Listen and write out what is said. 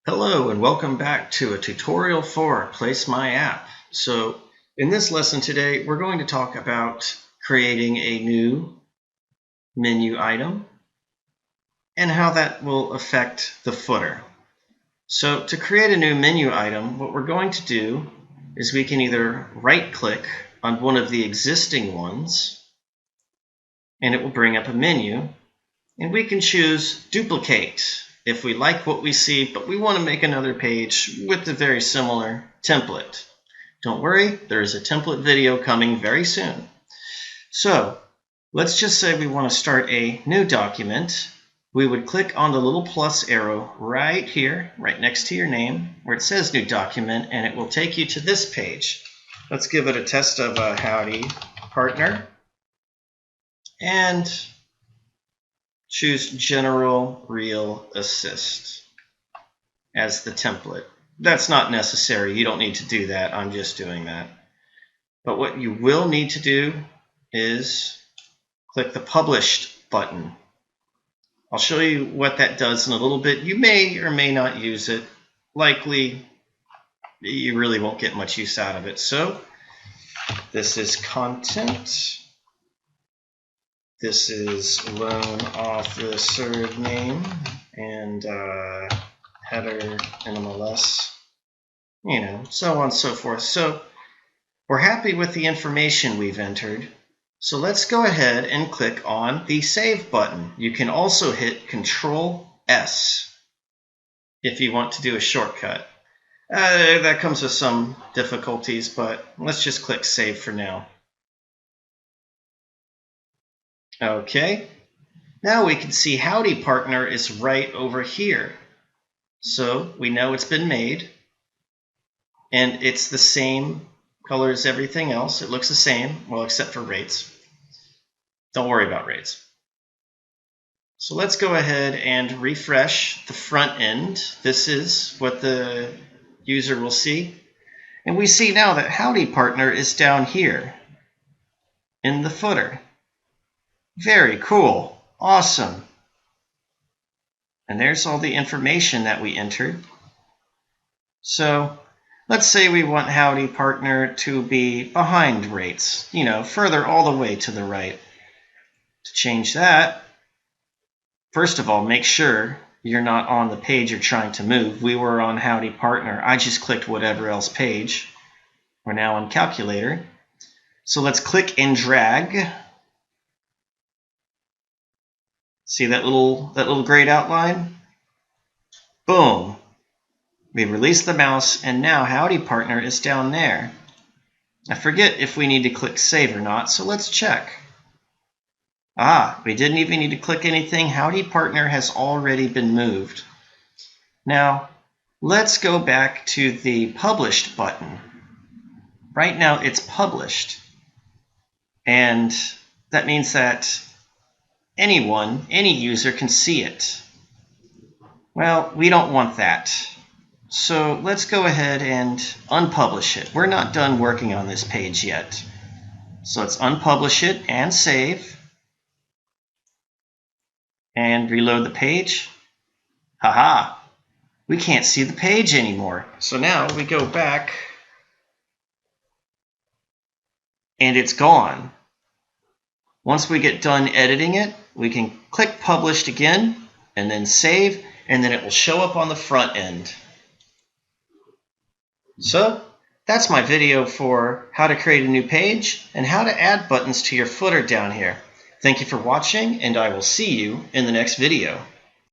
Hello and welcome back to a tutorial for Place My App. So in this lesson today, we're going to talk about creating a new menu item and how that will affect the footer. So to create a new menu item, what we're going to do is we can either right-click on one of the existing ones and it will bring up a menu, and we can choose duplicate if we like what we see, but we want to make another page with a very similar template. Don't worry, there is a template video coming very soon. So let's just say we want to start a new document. We would click on the little plus arrow right here, right next to your name, where it says new document, and it will take you to this page. Let's give it a test of a howdy partner. And choose General Real Assist as the template. That's not necessary. You don't need to do that. I'm just doing that. But what you will need to do is click the Published button. I'll show you what that does in a little bit. You may or may not use it. Likely, you really won't get much use out of it. So, this is content. This is loan officer name and header NMLS, so on and so forth. So we're happy with the information we've entered. So let's go ahead and click on the Save button. You can also hit Control S if you want to do a shortcut. That comes with some difficulties, but let's just click Save for now. Okay, now we can see Howdy Partner is right over here. So we know it's been made, and it's the same color as everything else. It looks the same, well, except for rates. Don't worry about rates. So let's go ahead and refresh the front end. This is what the user will see. And we see now that Howdy Partner is down here in the footer. Very cool. Awesome. And there's all the information that we entered. So let's say we want Howdy Partner to be behind rates, further all the way to the right. To change that, first of all, make sure you're not on the page you're trying to move. We were on Howdy Partner. I just clicked whatever else page. We're now on Calculator. So let's click and drag. See that little grayed outline? Boom. We release the mouse, and now Howdy Partner is down there. I forget if we need to click Save or not, so let's check. We didn't even need to click anything. Howdy Partner has already been moved. Now, let's go back to the Published button. Right now, it's published. And that means that any user can see it. Well, we don't want that. So let's go ahead and unpublish it. We're not done working on this page yet. So let's unpublish it and save. And reload the page. Haha! We can't see the page anymore. So now we go back and it's gone. Once we get done editing it, we can click Published again, and then Save, and then it will show up on the front end. So, that's my video for how to create a new page and how to add buttons to your footer down here. Thank you for watching, and I will see you in the next video.